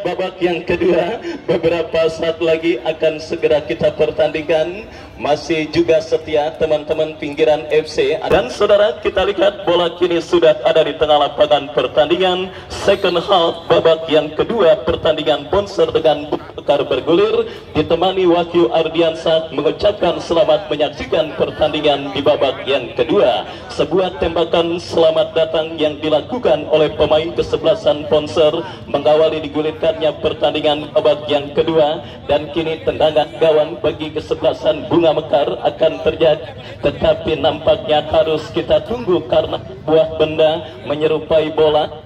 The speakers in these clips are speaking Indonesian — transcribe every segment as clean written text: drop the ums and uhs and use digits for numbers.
babak yang kedua beberapa saat lagi akan segera kita pertandingkan. Masih juga setia teman-teman pinggiran FC. Dan saudara, kita lihat bola kini sudah ada di tengah lapangan pertandingan. Second half babak yang kedua pertandingan Bonser dengan Bekar bergulir. Ditemani Wahyu Ardiansyah mengucapkan selamat menyaksikan pertandingan di babak yang kedua. Sebuah tembakan selamat datang yang dilakukan oleh pemain kesebelasan Bonser mengawali digulirkannya pertandingan babak yang kedua. Dan kini tendangan gawang bagi kesebelasan Bunga Mekar akan terjadi, tetapi nampaknya harus kita tunggu karena buah benda menyerupai bola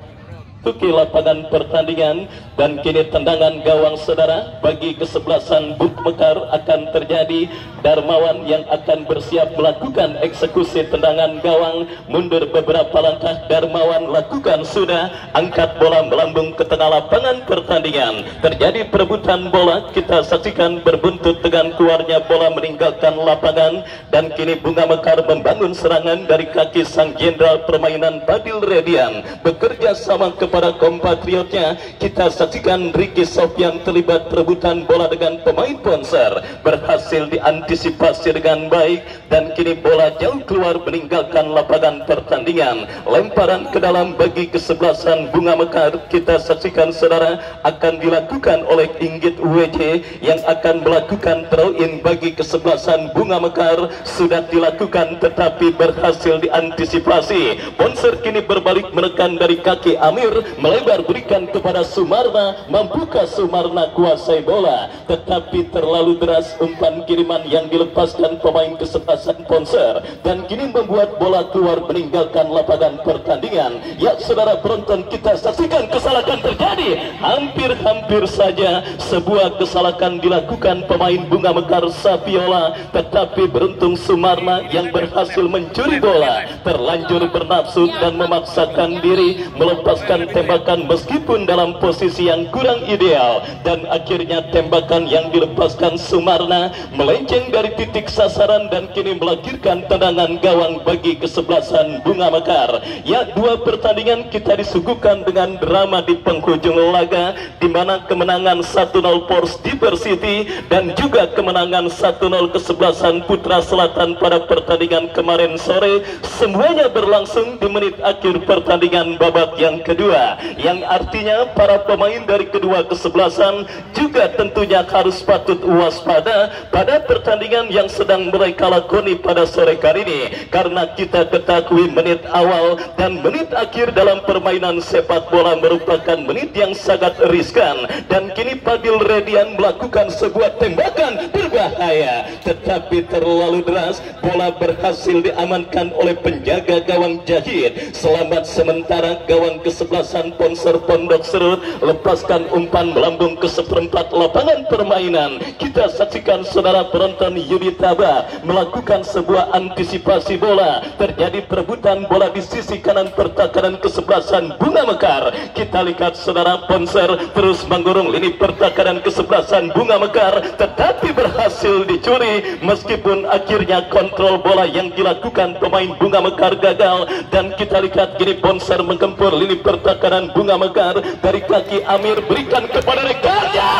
tuki lapangan pertandingan. Dan kini tendangan gawang saudara bagi kesebelasan Bunga Mekar akan terjadi. Darmawan yang akan bersiap melakukan eksekusi tendangan gawang, mundur beberapa langkah. Darmawan lakukan sudah, angkat bola melambung ke tengah lapangan pertandingan. Terjadi perebutan bola, kita saksikan berbuntut dengan keluarnya bola meninggalkan lapangan. Dan kini Bunga Mekar membangun serangan dari kaki sang jenderal permainan Fadil Redian bekerja sama kepada kompatriotnya. Kita saksikan Ricky Sofyan terlibat perebutan bola dengan pemain Bonser, berhasil diantisipasi dengan baik. Dan kini bola jauh keluar meninggalkan lapangan pertandingan. Lemparan ke dalam bagi kesebelasan Bunga Mekar. Kita saksikan saudara, akan dilakukan oleh Inggit WJ yang akan melakukan throw in bagi kesebelasan Bunga Mekar. Sudah dilakukan tetapi berhasil diantisipasi. Bonser kini berbalik menekan dari kaki Amir, melebar berikan kepada Sumarna. Mampukah Sumarna kuasai bola, tetapi terlalu deras umpan kiriman yang dilepaskan pemain kesebelasan Bonser. Dan kini membuat bola keluar meninggalkan lapangan pertandingan. Ya saudara penonton, kita saksikan kesalahan terjadi. Hampir-hampir saja sebuah kesalahan dilakukan pemain Bunga Mekar Saviola, tetapi beruntung Sumarna yang berhasil mencuri bola terlanjur bernafsu dan memaksakan diri melepaskan tembakan meskipun dalam posisi yang kurang ideal. Dan akhirnya tembakan yang dilepaskan Sumarna melenceng dari titik sasaran dan kini melahirkan tendangan gawang bagi kesebelasan Bunga Mekar. Ya, dua pertandingan kita disuguhkan dengan drama di penghujung laga, di mana kemenangan 1-0 Pors Diversity dan juga kemenangan 1-0 kesebelasan Putra Selatan pada pertandingan kemarin sore. Semuanya berlangsung di menit akhir pertandingan babak yang kedua, yang artinya para pemain dari kedua kesebelasan juga tentunya harus patut waspada pada pertandingan yang sedang mereka lakoni pada sore hari ini. Karena kita ketahui menit awal dan menit akhir dalam permainan sepak bola merupakan menit yang sangat riskan. Dan kini Fadil Redian melakukan sebuah tembakan berbahaya, tetapi terlalu deras. Bola berhasil diamankan oleh penjaga gawang Jahid. Selamat sementara gawang kesebelasan Bonser Pondok Serut. Lepaskan umpan melambung ke seperempat lapangan permainan. Kita saksikan saudara penonton, Yudi Taba melakukan sebuah antisipasi bola. Terjadi perebutan bola di sisi kanan pertahanan kesebelasan Bunga Mekar. Kita lihat saudara, Bonser terus menggurung lini pertahanan kesebelasan Bunga Mekar, tetapi berhasil dicuri meskipun akhirnya kontrol bola yang dilakukan pemain Bunga Mekar gagal. Dan kita lihat kini Bonser menggempur lini pertahanan Bunga Mekar dari kaki Amir, berikan kepada rekannya.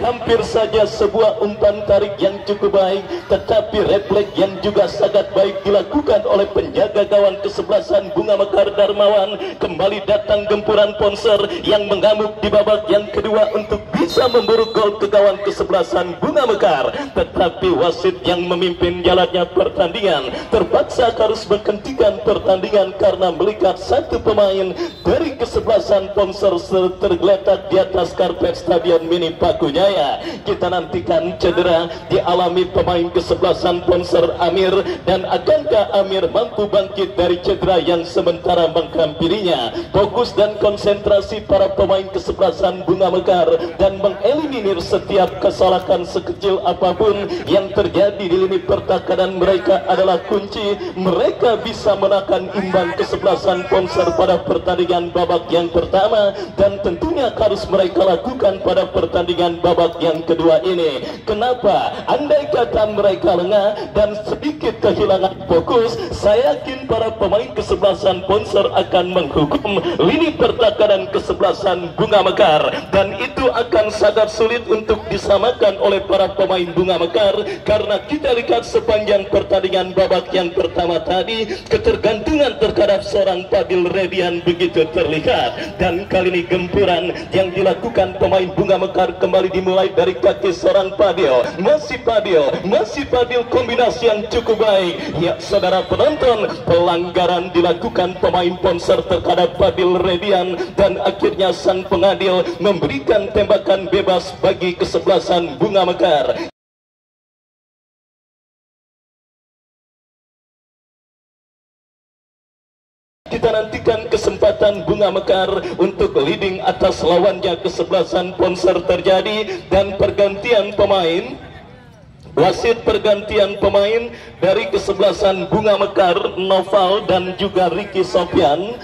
Hampir saja sebuah umpan tarik yang cukup baik, tetapi refleks yang juga sangat baik dilakukan oleh penjaga gawang kesebelasan Bunga Mekar Darmawan. Kembali datang gempuran Bonser yang mengamuk di babak yang kedua untuk bisa memburu gol ke gawang kesebelasan Bunga Mekar. Tetapi wasit yang memimpin jalannya pertandingan terpaksa harus menghentikan pertandingan karena melihat satu pemain dari kesebelasan Bonser tergeletak di atas karpet Stadion Mini Pakujaya. Kita nantikan cedera dialami pemain kesebelasan Bonser Amir, dan akankah Amir mampu bangkit dari cedera yang sementara menghampirinya. Fokus dan konsentrasi para pemain kesebelasan Bunga Mekar dan mengeliminir setiap kesalahan sekecil apapun yang terjadi di lini pertahanan mereka adalah kunci mereka bisa menahan imbang kesebelasan Bonser pada pertandingan babak yang pertama, dan tentunya harus mereka lakukan pada pertandingan pertandingan babak yang kedua ini. Kenapa? Andai kata mereka lengah dan sedikit kehilangan fokus, saya yakin para pemain kesebelasan Ponser akan menghukum lini pertahanan kesebelasan Bunga Mekar, dan itu akan sangat sulit untuk disamakan oleh para pemain Bunga Mekar, karena kita lihat sepanjang pertandingan babak yang pertama tadi ketergantungan terhadap seorang Fadil Redian begitu terlihat, dan kali ini gempuran yang dilakukan pemain Bunga Mekar kembali dimulai dari kaki seorang Fadil. Masih Fadil kombinasi yang cukup baik. Ya saudara penonton, pelanggaran dilakukan pemain Ponser terhadap Fadil Redian, dan akhirnya sang pengadil memberikan tembakan bebas bagi kesebelasan Bunga Mekar. Kita nantikan kesempatan Bunga Mekar untuk leading atas lawannya kesebelasan Ponser terjadi, dan pergantian pemain. Wasit pergantian pemain dari kesebelasan Bunga Mekar, Noval dan juga Ricky Sofyan.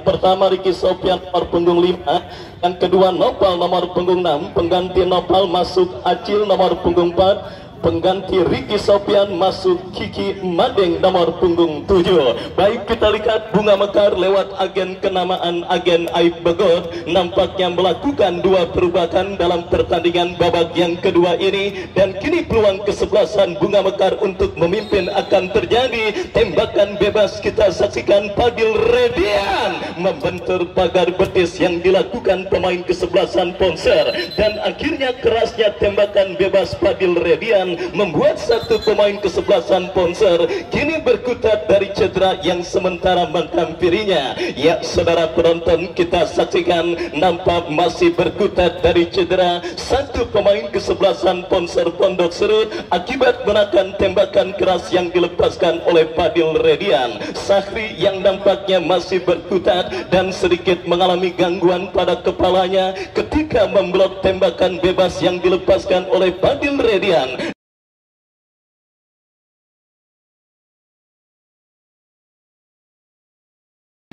Pertama Ricky Sofyan nomor punggung 5, yang kedua Noval nomor punggung 6. Pengganti Noval masuk Acil nomor punggung 4. Pengganti Ricky Sofyan masuk Kiki Madeng nomor punggung 7. Baik, kita lihat Bunga Mekar lewat agen kenamaan agen Aib Begot nampaknya melakukan dua perubahan dalam pertandingan babak yang kedua ini, dan kini peluang kesebelasan Bunga Mekar untuk memimpin akan terjadi. Tembakan bebas kita saksikan Fadil Redian membentur pagar betis yang dilakukan pemain kesebelasan Ponser, dan akhirnya kerasnya tembakan bebas Fadil Redian membuat satu pemain kesebelasan Ponser kini berkutat dari cedera yang sementara menghampirinya. Ya saudara penonton, kita saksikan nampak masih berkutat dari cedera satu pemain kesebelasan Ponser Pondok Serut akibat menakan tembakan keras yang dilepaskan oleh Fadil Redian. Sahri yang nampaknya masih berkutat dan sedikit mengalami gangguan pada kepalanya ketika memblok tembakan bebas yang dilepaskan oleh Fadil Redian.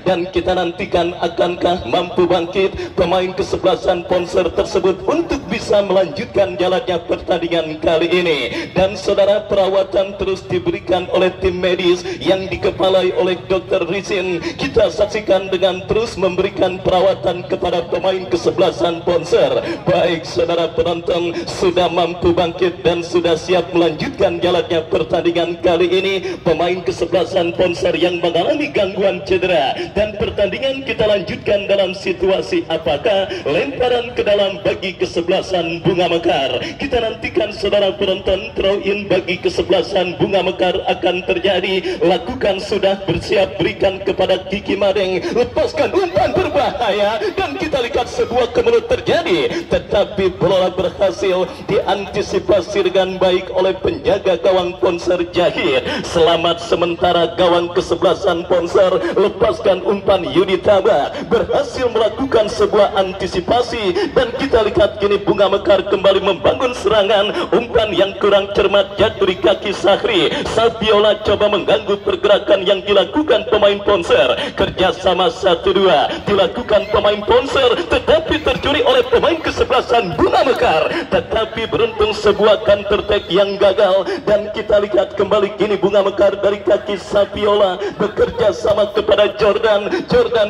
Dan kita nantikan akankah mampu bangkit pemain kesebelasan Ponser tersebut untuk bisa melanjutkan jalannya pertandingan kali ini. Dan saudara, perawatan terus diberikan oleh tim medis yang dikepalai oleh Dr. Rizin. Kita saksikan dengan terus memberikan perawatan kepada pemain kesebelasan Ponser. Baik saudara penonton, sudah mampu bangkit dan sudah siap melanjutkan jalannya pertandingan kali ini pemain kesebelasan Ponser yang mengalami gangguan cedera. Dan pertandingan kita lanjutkan dalam situasi apakah? Lemparan ke dalam bagi kesebelasan Bunga Mekar. Kita nantikan saudara penonton, throw in bagi kesebelasan Bunga Mekar akan terjadi. Lakukan, sudah bersiap, berikan kepada Kiki Madeng, lepaskan umpan berbahaya, dan kita lihat sebuah kemelut terjadi, tetapi bola berhasil diantisipasi dengan baik oleh penjaga gawang Ponser Jahir. Selamat sementara gawang kesebelasan Ponser, lepaskan umpan. Yudi Taba berhasil melakukan sebuah antisipasi, dan kita lihat kini Bunga Mekar kembali membangun serangan. Umpan yang kurang cermat jatuh di kaki Sahri. Sabiola coba mengganggu pergerakan yang dilakukan pemain Ponser. Kerjasama 1-2 dilakukan pemain Ponser, tetapi tercuri oleh pemain kesebelasan Bunga Mekar. Tetapi beruntung sebuah counter attack yang gagal, dan kita lihat kembali kini Bunga Mekar dari kaki Sabiola bekerja sama kepada Jordan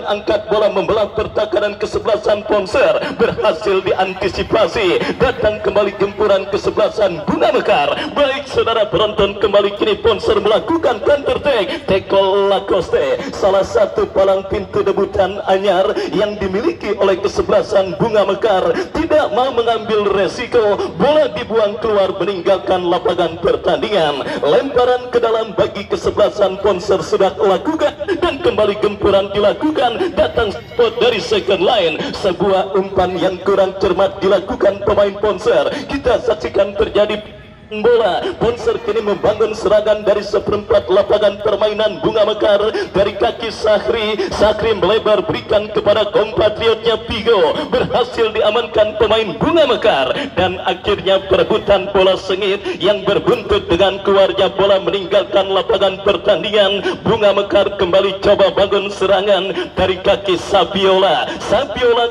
angkat bola membelah pertahanan kesebelasan Ponser, berhasil diantisipasi. Datang kembali gempuran kesebelasan Bunga Mekar. Baik saudara penonton, kembali kini Ponser melakukan counter attack. Teko Lacoste, salah satu palang pintu debutan anyar yang dimiliki oleh kesebelasan Bunga Mekar, tidak mau mengambil resiko. Bola dibuang keluar meninggalkan lapangan pertandingan. Lemparan ke dalam bagi kesebelasan Ponser sudah lakukan, dan kembali gempuran dilakukan. Datang spot dari second line, sebuah umpan yang kurang cermat dilakukan pemain Ponser. Kita saksikan terjadi bola. Ponser kini membangun serangan dari seperempat lapangan permainan Bunga Mekar. Dari kaki Sakri melebar berikan kepada kompatriotnya Pigo. Berhasil diamankan pemain Bunga Mekar. Dan akhirnya perebutan bola sengit yang berbuntut dengan keluarnya bola meninggalkan lapangan pertandingan. Bunga Mekar kembali coba bangun serangan dari kaki Sapiola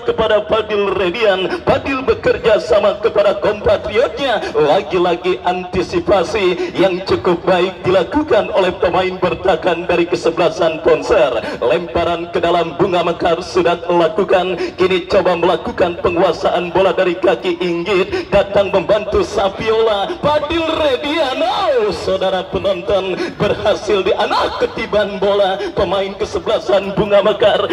kepada Fadil Redian. Fadil bekerja sama kepada kompatriotnya. Lagi-lagi antisipasi yang cukup baik dilakukan oleh pemain bertahan dari kesebelasan Ponser. Lemparan ke dalam Bunga Mekar sudah lakukan. Kini coba melakukan penguasaan bola dari kaki Inggit. Datang membantu Sapiola. Fadil Redian, saudara penonton, berhasil dianak ketiban bola pemain kesebelasan Bunga Mekar.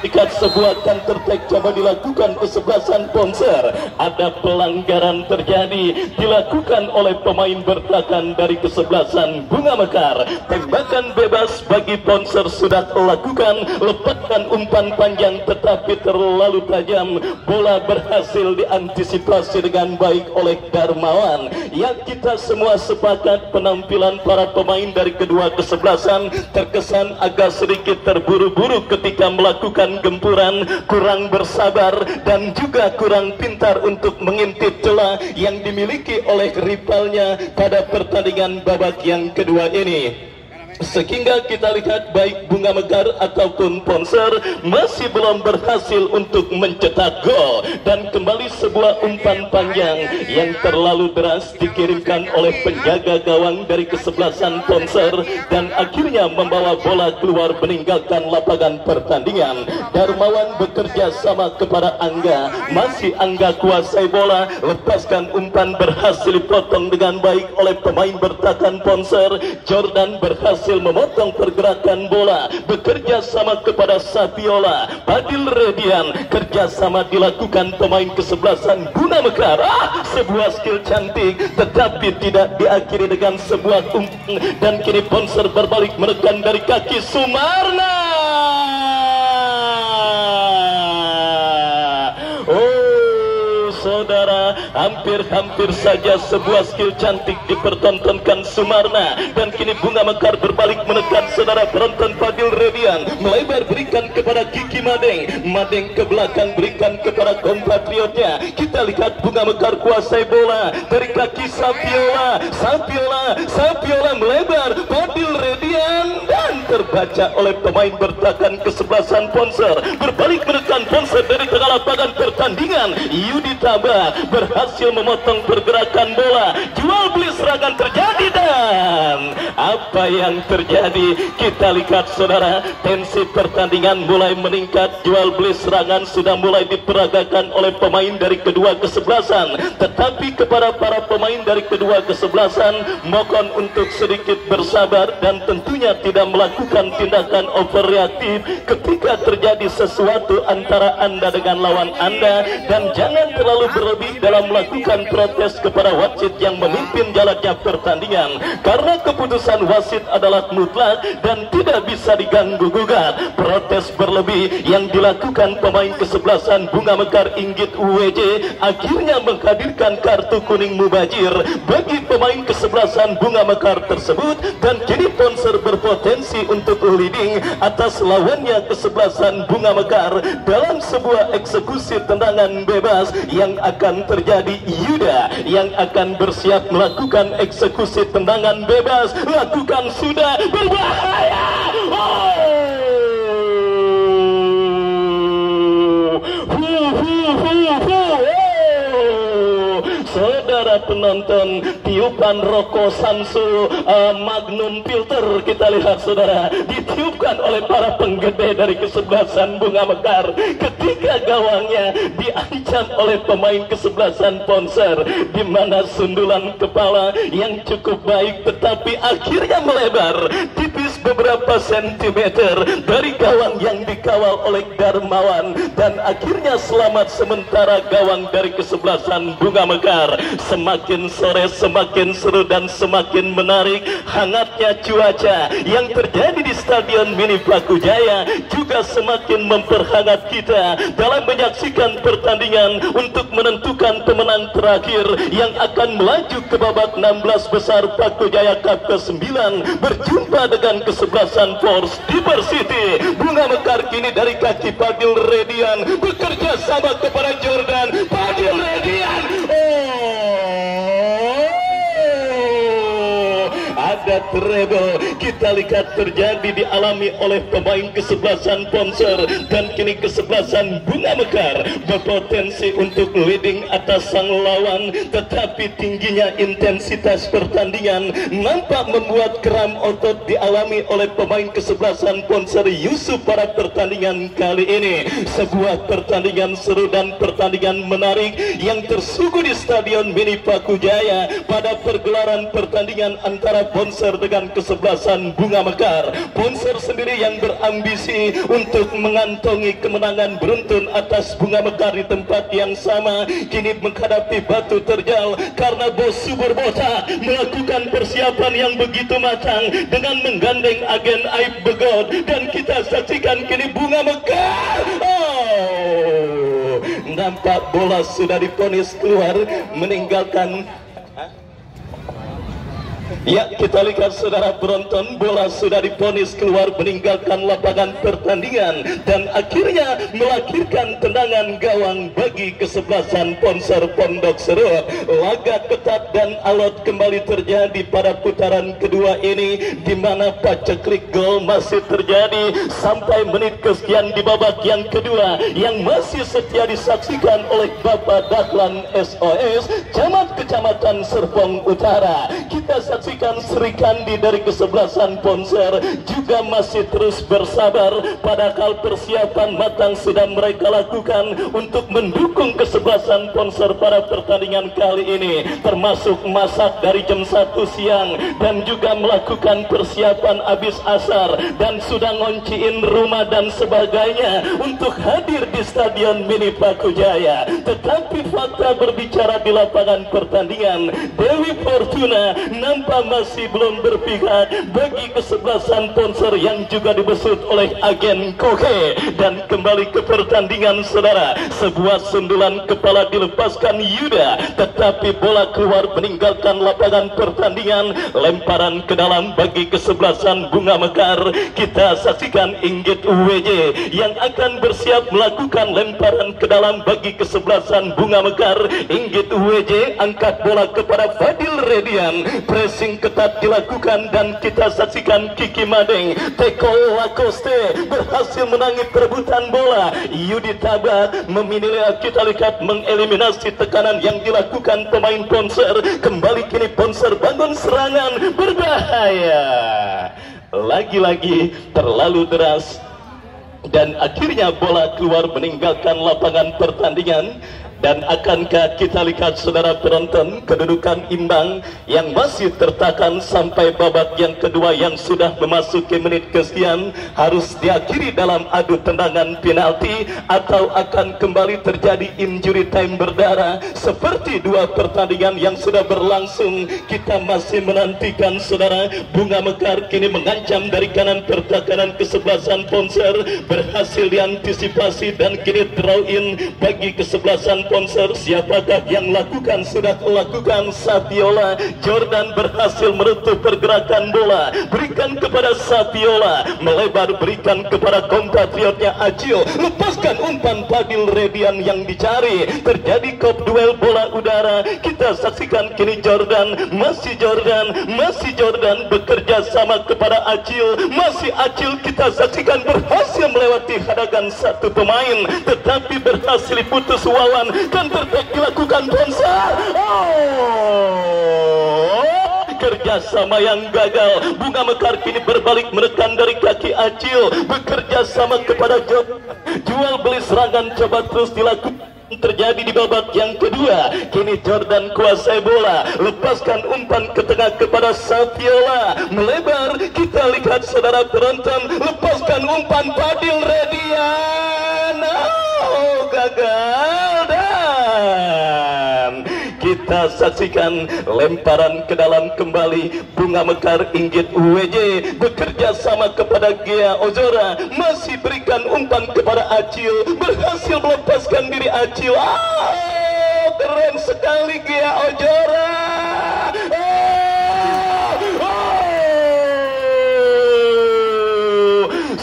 Ikat sebuah counter attack coba dilakukan kesebelasan Ponser. Ada pelanggaran terjadi dilakukan oleh pemain bertahan dari kesebelasan Bunga Mekar. Tembakan bebas bagi Ponser sudah lakukan. Lepaskan umpan panjang tetapi terlalu tajam. Bola berhasil diantisipasi dengan baik oleh Darmawan. Yang kita semua sepakat penampilan para pemain dari kedua kesebelasan terkesan agak sedikit terburu-buru ketika melakukan gempuran, kurang bersabar dan juga kurang pintar untuk mengintip celah yang dimiliki oleh rivalnya pada pertandingan babak yang kedua ini. Sehingga kita lihat baik Bunga Mekar ataupun Ponser masih belum berhasil untuk mencetak gol. Dan kembali sebuah umpan panjang yang terlalu deras dikirimkan oleh penjaga gawang dari kesebelasan Ponser dan akhirnya membawa bola keluar meninggalkan lapangan pertandingan. Darmawan bekerja sama kepada Angga. Masih Angga kuasai bola, lepaskan umpan berhasil dipotong dengan baik oleh pemain bertahan Ponser. Jordan berhasil memotong pergerakan bola, bekerja sama kepada Sapiola. Fadil Redian, kerjasama dilakukan pemain kesebelasan Bunga Mekar. Sebuah skill cantik tetapi tidak diakhiri dengan sebuah umpan. Dan kini Ponser berbalik menekan dari kaki Sumarna. Saudara, hampir saja sebuah skill cantik dipertontonkan Sumarna. Dan kini Bunga Mekar berbalik menekan saudara penonton. Fadil Redian melebar berikan kepada Kiki Madeng ke belakang berikan kepada kompatriotnya. Kita lihat Bunga Mekar kuasai bola dari kaki Sapiola melebar. Fadil Redian dan terbaca oleh pemain bertahan kesebelasan Ponser. Berbalik menekan Ponser dari tengah lapangan pertandingan. Yudi Tabar berhasil memotong pergerakan bola. Jual beli serangan terjadi dan apa yang terjadi? Kita lihat saudara, tensi pertandingan mulai meningkat. Jual beli serangan sudah mulai diperagakan oleh pemain dari kedua kesebelasan. Tetapi kepada para pemain dari kedua kesebelasan, mohon untuk sedikit bersabar dan tentunya tidak melakukan tindakan overreaktif ketika terjadi sesuatu antara Anda dengan lawan Anda. Dan jangan terlalu berlebih dalam melakukan protes kepada wasit yang memimpin jalannya pertandingan, karena keputusan wasit adalah mutlak dan tidak bisa diganggu gugat. Protes berlebih yang dilakukan pemain kesebelasan Bunga Mekar Inggit UWJ akhirnya menghadirkan kartu kuning mubazir bagi pemain kesebelasan Bunga Mekar tersebut. Dan kini Ponser berpotensi untuk leading atas lawannya kesebelasan Bunga Mekar dalam sebuah eksekusi tendangan bebas yang akan terjadi. Yuda yang akan bersiap melakukan eksekusi tendangan bebas. Lakukan sudah, berbahaya. Saudara penonton, tiupan rokok Samsu Magnum Filter kita lihat saudara ditiupkan oleh para penggede dari kesebelasan Bunga Mekar ketika gawangnya diancam oleh pemain kesebelasan Ponser, di mana sundulan kepala yang cukup baik tetapi akhirnya melebar tipis beberapa beberapa sentimeter dari gawang yang dikawal oleh Darmawan, dan akhirnya selamat sementara gawang dari kesebelasan Bunga Mekar. Semakin sore semakin seru dan semakin menarik. Hangatnya cuaca yang terjadi di Stadion Mini Bakujaya juga semakin memperhangat kita dalam menyaksikan pertandingan untuk menentukan pemenang terakhir yang akan melaju ke babak 16 besar Bakujaya Cup ke-9 berjumpa dengan kesebelasan Force Diversity. Bunga Mekar kini dari kaki Fadil Redian bekerja sama kepada Jordan. Fadil Redian, ada treble. Kita lihat terjadi dialami oleh pemain kesebelasan Ponser, dan kini kesebelasan Bunga Mekar berpotensi untuk leading atas sang lawan, tetapi tingginya intensitas pertandingan nampak membuat kram otot dialami oleh pemain kesebelasan Ponser Yusuf pada pertandingan kali ini. Sebuah pertandingan seru dan pertandingan menarik yang tersuguh di Stadion Mini Bakujaya pada pergelaran pertandingan antara Ponser dengan kesebelasan Bunga Mekar. Ponser sendiri yang berambisi untuk mengantongi kemenangan beruntun atas Bunga Mekar di tempat yang sama, kini menghadapi batu terjal karena Bos Subur Botak melakukan persiapan yang begitu matang dengan menggandeng agen Aib Begot, dan kita saksikan kini Bunga Mekar nampak bola sudah diponis keluar meninggalkan. Ya, kita lihat saudara penonton, bola sudah diponis keluar meninggalkan lapangan pertandingan dan akhirnya melahirkan tendangan gawang bagi kesebelasan Ponser Pondok Serut. Laga ketat dan alot kembali terjadi pada putaran kedua ini, di mana paceklik gol masih terjadi sampai menit kesekian di babak yang kedua yang masih setia disaksikan oleh Bapak Dahlan SOS Camat Kecamatan Serpong Utara. Kita saksikan Sri Kandi dari kesebelasan Ponser juga masih terus bersabar, padahal persiapan matang sudah mereka lakukan untuk mendukung kesebelasan Ponser pada pertandingan kali ini, termasuk masak dari jam 1 siang dan juga melakukan persiapan habis asar dan sudah ngonciin rumah dan sebagainya untuk hadir di Stadion Mini Bakujaya. Tetapi fakta berbicara di lapangan pertandingan, Dewi Fortuna nampak masih belum berpihak bagi kesebelasan Ponser yang juga dibesut oleh agen Koke. Dan kembali ke pertandingan saudara, sebuah sundulan kepala dilepaskan Yuda, tetapi bola keluar meninggalkan lapangan pertandingan. Lemparan ke dalam bagi kesebelasan Bunga Mekar. Kita saksikan Inggit WJ yang akan bersiap melakukan lemparan ke dalam bagi kesebelasan Bunga Mekar. Inggit WJ angkat bola kepada Fadil Redian, pressing ketat dilakukan dan kita saksikan Kiki Madeng Teko Lacoste berhasil menangis perebutan bola. Yudi Tabat memilih, kita lihat mengeliminasi tekanan yang dilakukan pemain Ponser. Kembali kini Ponser bangun serangan berbahaya, lagi-lagi terlalu deras dan akhirnya bola keluar meninggalkan lapangan pertandingan. Dan akankah kita lihat saudara penonton kedudukan imbang yang masih tertahan sampai babak yang kedua yang sudah memasuki menit kesekian, harus diakhiri dalam adu tendangan penalti atau akan kembali terjadi injury time berdarah seperti dua pertandingan yang sudah berlangsung. Kita masih menantikan saudara. Bunga Mekar kini mengancam dari kanan pertahanan kesebelasan Ponser, berhasil diantisipasi dan kini draw in bagi kesebelasan Ponser. Siapakah yang lakukan? Sudah lakukan Sapiola. Jordan berhasil menutup pergerakan bola, berikan kepada Sapiola, melebar berikan kepada kompatriotnya Acil, lepaskan umpan Fadil Redian yang dicari. Terjadi kop duel bola udara. Kita saksikan kini Jordan, masih Jordan bekerja sama kepada Acil, masih Acil. Kita saksikan berhasil melewati hadagan satu pemain, tetapi berhasil diputus Wawan dan terbaik dilakukan Ponser. Kerjasama yang gagal. Bunga Mekar kini berbalik menekan dari kaki Acil, bekerja sama kepada jual beli serangan coba terus dilakukan. terjadi di babak yang kedua. Kini Jordan kuasai bola, lepaskan umpan ke tengah kepada Satiola, melebar. Kita lihat saudara penonton, lepaskan umpan Fadil Redian, gagal. Dan kita saksikan lemparan ke dalam kembali. Bunga Mekar Inggit UWJ bekerja sama kepada Gea Ojora, masih berikan umpan kepada Acil, berhasil melepaskan diri Acil. Keren sekali Gea Ojora.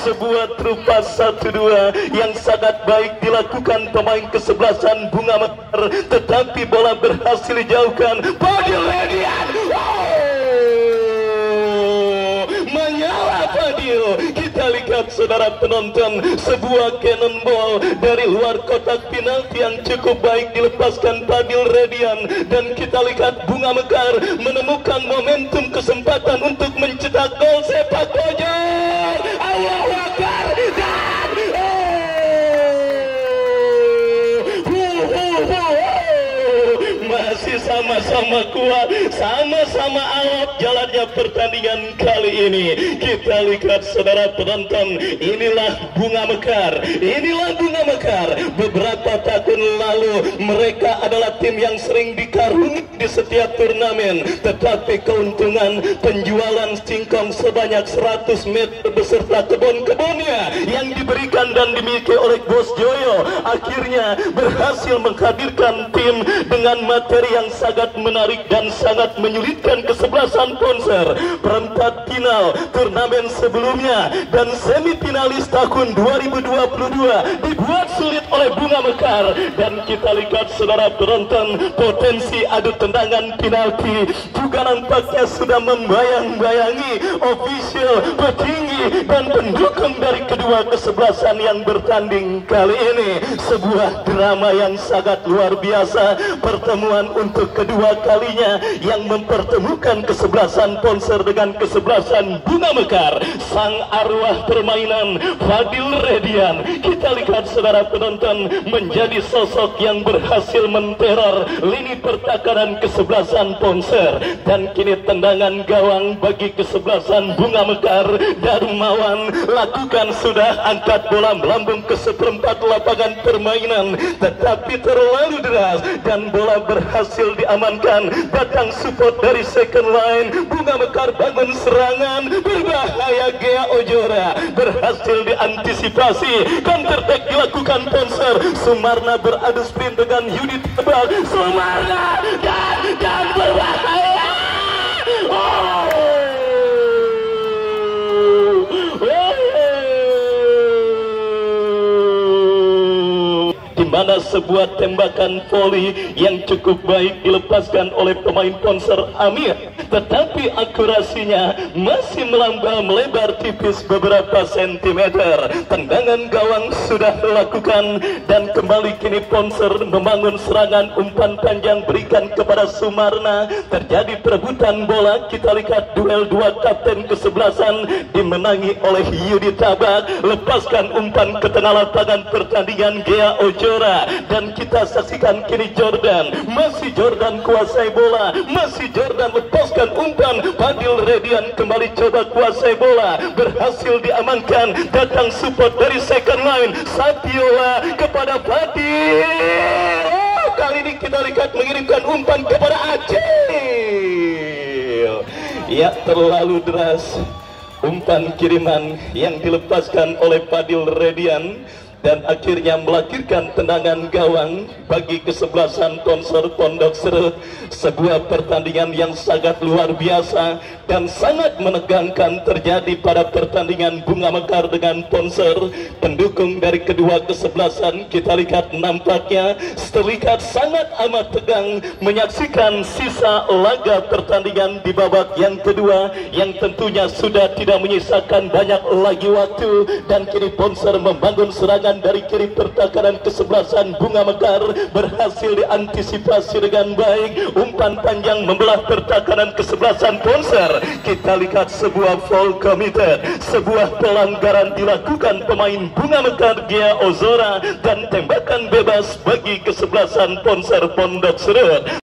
Sebuah trupa 1-2 yang sangat baik dilakukan pemain kesebelasan Bunga Mekar, tetapi bola berhasil dijauhkan. Fadil Redian, menyala Fadil. Kita lihat saudara penonton, sebuah cannonball dari luar kotak penalti yang cukup baik dilepaskan Fadil Redian. Dan kita lihat Bunga Mekar menemukan momentum kesempatan untuk mencetak gol sepak pojok. Allahu Akbar. Dan masih sama-sama kuat, sama-sama alot jalannya pertandingan kali ini. Kita lihat saudara penonton, inilah Bunga Mekar, inilah Bunga Mekar. Beberapa tahun lalu mereka adalah tim yang sering dikarungi di setiap turnamen, tetapi keuntungan penjualan singkong sebanyak 100 meter beserta kebun-kebunnya yang diberikan dan dimiliki oleh Bos Joyo akhirnya berhasil menghadirkan tim dengan materi yang sangat menarik dan sangat menyulitkan kesebelasan Ponser. Perempat final turnamen sebelumnya dan semifinalis tahun 2022 dibuat sulit oleh Bunga Mekar. Dan kita lihat saudara penonton, potensi adu tendangan penalti juga nampaknya sudah membayang-bayangi official, petinggi dan pendukung dari kedua kesebelasan yang bertanding kali ini. Sebuah drama yang sangat luar biasa, pertemuan untuk kedua kalinya yang mempertemukan kesebelasan Ponser dengan kesebelasan Bunga Mekar. Sang arwah permainan Fadil Redian, kita lihat saudara penonton, menjadi sosok yang berhasil menteror lini pertahanan kesebelasan Ponser. Dan kini tendangan gawang bagi kesebelasan Bunga Mekar. Darmawan lakukan sudah, angkat bola melambung ke seperempat lapangan permainan, tetapi terlalu deras dan bola berhasil diamankan. Datang support dari second line, Bunga Mekar bangun serangan, berbahaya. Gea Ojora berhasil diantisipasi, counter attack dilakukan Ponser. Sumarna beradu sprint dengan Yudit Tebal, Sumarna dan berbahaya. Di mana sebuah tembakan voli yang cukup baik dilepaskan oleh pemain Ponser Amir, tetapi akurasinya masih melebar tipis beberapa sentimeter. Tendangan gawang sudah dilakukan dan kembali kini Ponser membangun serangan, umpan panjang berikan kepada Sumarna. Terjadi perebutan bola. Kita lihat duel dua kapten kesebelasan dimenangi oleh Yudi Tabak. Lepaskan umpan ke tengah lapangan pertandingan Gea Ojora. Dan kita saksikan kini Jordan, masih Jordan kuasai bola, masih Jordan lepaskan umpan. Fadil Redian kembali coba kuasai bola, berhasil diamankan. Datang support dari second line, Satiola kepada Fadil. Kali ini kita lihat mengirimkan umpan kepada Acil. Ya, terlalu deras umpan kiriman yang dilepaskan oleh Fadil Redian, dan akhirnya melahirkan tendangan gawang bagi kesebelasan Ponser Pondok Serut. Sebuah pertandingan yang sangat luar biasa dan sangat menegangkan terjadi pada pertandingan Bunga Mekar dengan Ponser. Pendukung dari kedua kesebelasan kita lihat nampaknya terlihat sangat amat tegang menyaksikan sisa laga pertandingan di babak yang kedua, yang tentunya sudah tidak menyisakan banyak lagi waktu. Dan kini Ponser membangun serangan tendangan dari kiri pertahanan kesebelasan Bunga Mekar berhasil diantisipasi dengan baik. Umpan panjang membelah pertahanan kesebelasan Ponser. Kita lihat sebuah foul committed, sebuah pelanggaran dilakukan pemain Bunga Mekar Gia Ozora dan tembakan bebas bagi kesebelasan Ponser Pondok Serut.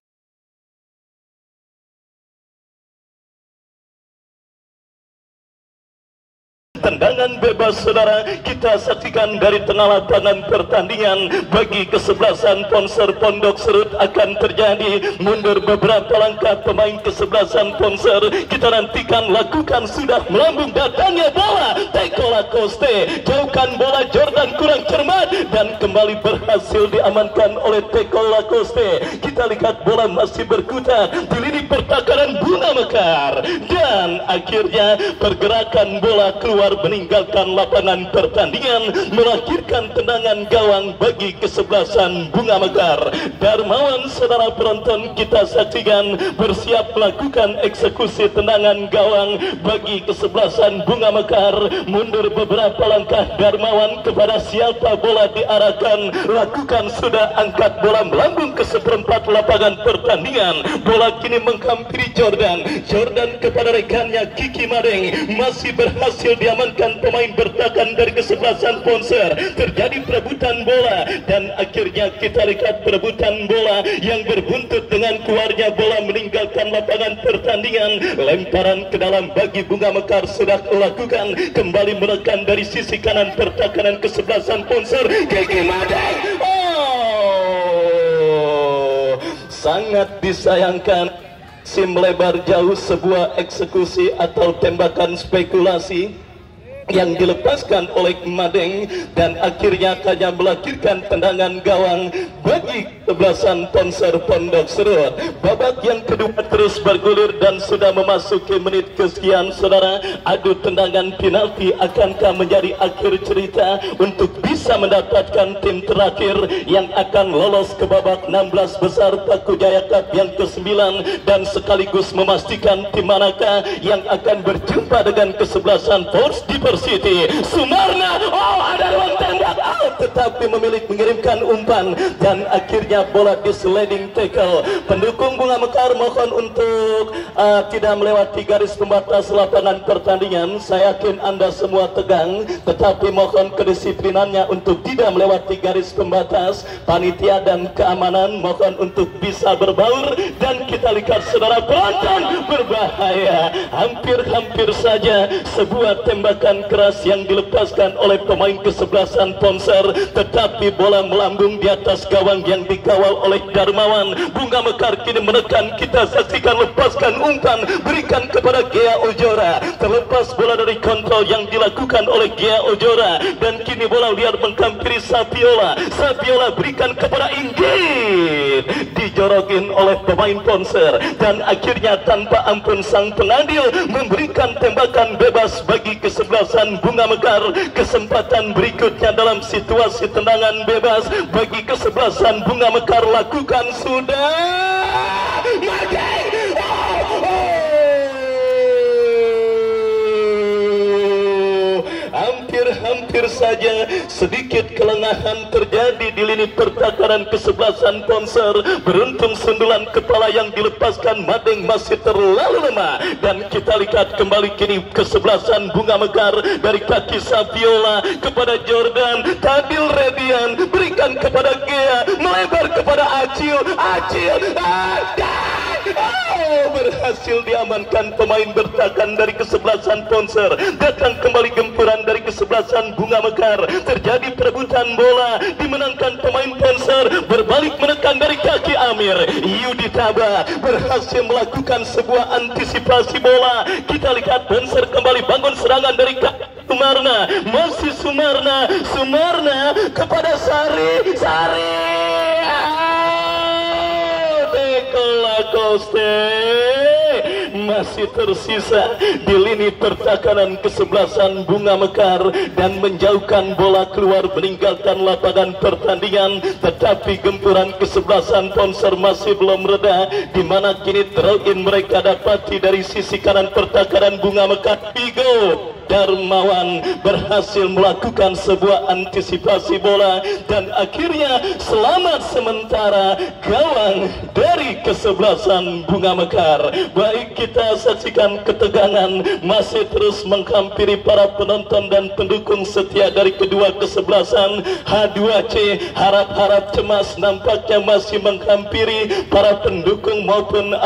Tendangan bebas saudara kita saksikan dari tengah lapangan pertandingan bagi kesebelasan Ponser Pondok Serut akan terjadi. Mundur beberapa langkah pemain kesebelasan Ponser, kita nantikan lakukan sudah melambung datangnya bola Teko Lacoste, jauhkan bola Jordan kurang cermat dan kembali berhasil diamankan oleh Teko Lacoste. Kita lihat bola masih berkutat di lini pertahanan Bunga Mekar dan akhirnya pergerakan bola keluar meninggalkan lapangan pertandingan, melahirkan tendangan gawang bagi kesebelasan Bunga Mekar. Darmawan saudara penonton kita saksikan bersiap melakukan eksekusi tendangan gawang bagi kesebelasan Bunga Mekar. Mundur beberapa langkah Darmawan, kepada siapa bola diarahkan, lakukan sudah, angkat bola melambung ke seperempat lapangan pertandingan. Bola kini menghampiri Jordan kepada rekannya Kiki Madeng, masih berhasil diamankan pemain bertahan dari kesebelasan Ponser. Terjadi perebutan bola dan akhirnya kita lihat perebutan bola yang berbuntut dengan keluarnya bola meninggalkan lapangan pertandingan. Lemparan ke dalam bagi Bunga Mekar sudah dilakukan, kembali menekan dari sisi kanan pertahanan kesebelasan Ponser. Kiki Madeng, sangat disayangkan si melebar jauh, sebuah eksekusi atau tembakan spekulasi yang dilepaskan oleh Madeng dan akhirnya hanya melahirkan tendangan gawang bagi kesebelasan Ponser Pondok Serut. Babak yang kedua terus bergulir dan sudah memasuki menit kesekian saudara. Adu tendangan penalti akankah menjadi akhir cerita untuk bisa mendapatkan tim terakhir yang akan lolos ke babak 16 besar Paku Jaya Cup yang ke-9 dan sekaligus memastikan tim manakah yang akan berjumpa dengan kesebelasan Force Diversity. Sumarna, ada ruang tembak, tetapi memilih mengirimkan umpan dan akhirnya bola di sliding tackle. Pendukung Bunga Mekar mohon untuk tidak melewati garis pembatas lapangan pertandingan. Saya yakin Anda semua tegang, tetapi mohon kedisiplinannya untuk tidak melewati garis pembatas. Panitia dan keamanan mohon untuk bisa berbaur dan kita lihat saudara penonton, berbahaya. Hampir saja sebuah tembakan keras yang dilepaskan oleh pemain kesebelasan Ponser, tetapi bola melambung di atas gawang yang dikawal oleh Darmawan. Bunga Mekar kini menekan, kita saksikan lepaskan umpan, berikan kepada Gia Ojora. Terlepas bola dari kontrol yang dilakukan oleh Gia Ojora dan kini bola liar menghampiri Sapiola. Sapiola berikan kepada Inggit, dijorokin oleh pemain Ponser dan akhirnya tanpa ampun sang pengadil memberikan tembakan bebas bagi kesebelasan Bunga Mekar. Kesempatan berikutnya dalam situasi tendangan bebas bagi kesebelasan Bunga Mekar, lakukan sudah. Hampir saja sedikit kelengahan terjadi di lini pertahanan kesebelasan Ponser. Beruntung sundulan kepala yang dilepaskan Madeng masih terlalu lemah dan kita lihat kembali kini kesebelasan Bunga Mekar dari kaki Sapiola kepada Jordan. Tadil Redian berikan kepada Gea, melebar kepada Acil. Berhasil diamankan pemain bertahan dari kesebelasan Ponser. Datang kembali gempuran dari kesebelasan Bunga Mekar. Terjadi perebutan bola, dimenangkan pemain Ponser, berbalik menekan dari kaki Amir. Yuditaba berhasil melakukan sebuah antisipasi bola. Kita lihat Ponser kembali bangun serangan dari kaki Sumarna. Masih Sumarna kepada Sari. Teko Lacoste masih tersisa di lini pertahanan kesebelasan Bunga Mekar dan menjauhkan bola keluar meninggalkan lapangan pertandingan, tetapi gempuran kesebelasan Ponser masih belum reda, di mana kini throw in mereka dapati dari sisi kanan pertahanan Bunga Mekar. Vigo Darmawan berhasil melakukan sebuah antisipasi bola dan akhirnya selamat sementara gawang dari kesebelasan Bunga Mekar. Baik, kita saksikan ketegangan masih terus menghampiri para penonton dan pendukung setia dari kedua kesebelasan. H2C harap-harap cemas nampaknya masih menghampiri para pendukung maupun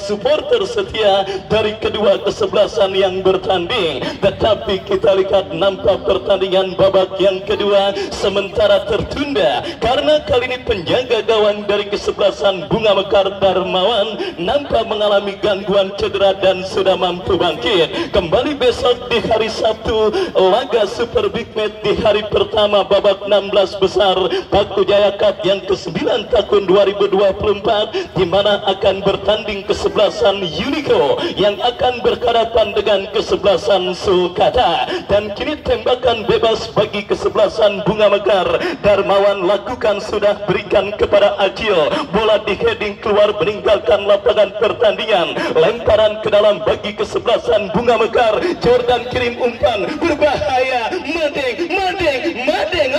supporter setia dari kedua kesebelasan yang bertanding. Tetapi kita lihat nampak pertandingan babak yang kedua sementara tertunda karena kali ini penjaga gawang dari kesebelasan Bunga Mekar Darmawan nampak mengalami gangguan cedera dan sudah mampu bangkit. Kembali besok di hari Sabtu laga Super Big Match di hari pertama babak 16 besar Paku Jaya Cup yang ke-9 tahun 2024, di mana akan bertanding kesebelasan Unico yang akan berhadapan dengan kesebelasan Sulkata. Dan kini tembakan bebas bagi kesebelasan Bunga Mekar. Darmawan lakukan sudah berikan kepada Acil, bola di heading keluar meninggalkan lapangan pertandingan. Lemparan ke dalam bagi kesebelasan Bunga Mekar. Jordan kirim umpan berbahaya. Madeng.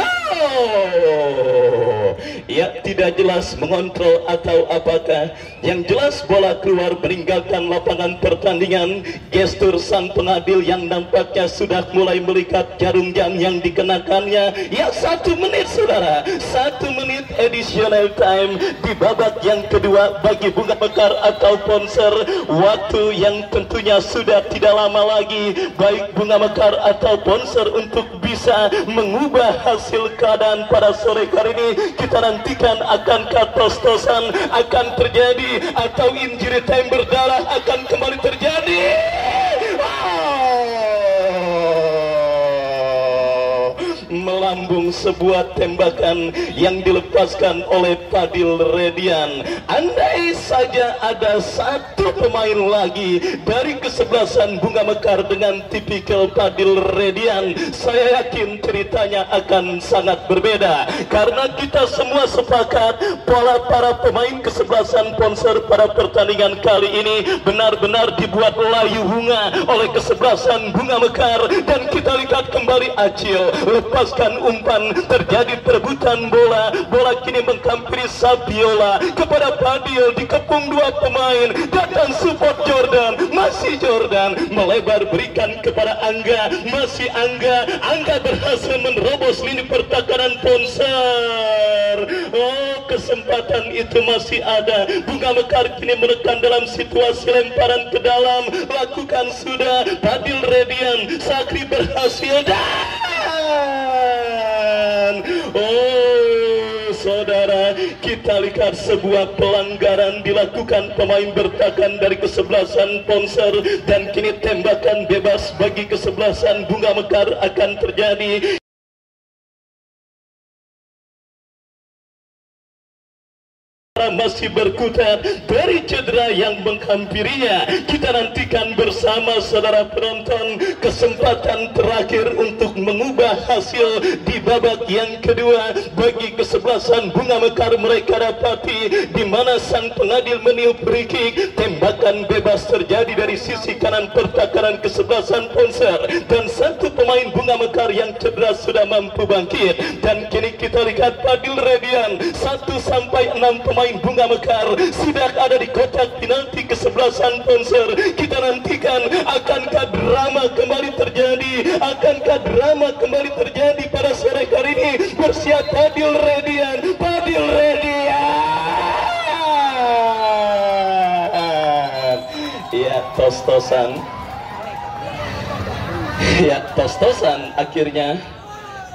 Ya, tidak jelas mengontrol atau apakah. Yang jelas bola keluar meninggalkan lapangan pertandingan. Gestur sang pengadil yang nampaknya sudah mulai melihat jarum jam yang dikenakannya. Ya, 1 menit saudara, 1 menit additional time di babak yang kedua bagi Bunga Mekar atau Ponser. Waktu yang tentunya sudah tidak lama lagi baik Bunga Mekar atau Ponser untuk bisa mengubah hasil keadaan pada sore hari ini. Kita nantikan akankah tos-tosan akan terjadi atau injury time berdarah akan kembali terjadi. Melambung sebuah tembakan yang dilepaskan oleh Fadil Redian. Andai saja ada 1 pemain lagi dari kesebelasan Bunga Mekar dengan tipikal Fadil Redian, saya yakin ceritanya akan sangat berbeda. Karena kita semua sepakat pola para pemain kesebelasan Ponser pada pertandingan kali ini benar-benar dibuat layu bunga oleh kesebelasan Bunga Mekar. Dan kita lihat kembali Acil lepaskan umpan, terjadi perebutan bola. Bola kini menghampiri Sabiola kepada Fadil, dikepung 2 pemain. Datang support Jordan, masih Jordan melebar berikan kepada Angga, masih Angga berhasil menerobos lini pertahanan Ponser. Oh, kesempatan itu masih ada. Bunga Mekar kini menekan dalam situasi lemparan ke dalam, lakukan sudah Fadil Redian. Sakri berhasil saudara, kita lihat sebuah pelanggaran dilakukan pemain bertahan dari kesebelasan Ponser dan kini tembakan bebas bagi kesebelasan Bunga Mekar akan terjadi. Masih berkutat dari cedera yang menghampirinya. Kita nantikan bersama saudara penonton kesempatan terakhir untuk mengubah hasil di babak yang kedua bagi kesebelasan Bunga Mekar mereka dapati, di mana sang pengadil meniup free kick. Tembakan bebas terjadi dari sisi kanan pertahanan kesebelasan Ponser dan 1 pemain Bunga Mekar yang cedera sudah mampu bangkit. Dan kini kita lihat Fadil Redian, 1 sampai 6 pemain Bunga Mekar sudah ada di kotak penalti kesebelasan Ponser. Kita nantikan akankah drama kembali terjadi, pada sore hari ini. Bersiap Fadil Redian. Ya, tos-tosan akhirnya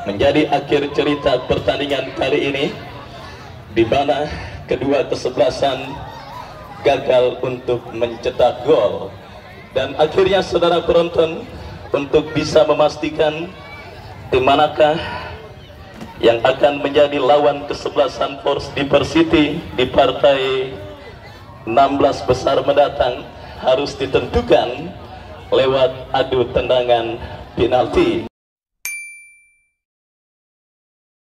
menjadi akhir cerita pertandingan kali ini, di mana kedua kesebelasan gagal untuk mencetak gol. Dan akhirnya saudara penonton, untuk bisa memastikan di manakah yang akan menjadi lawan kesebelasan Persiti di partai 16 besar mendatang harus ditentukan lewat adu tendangan penalti.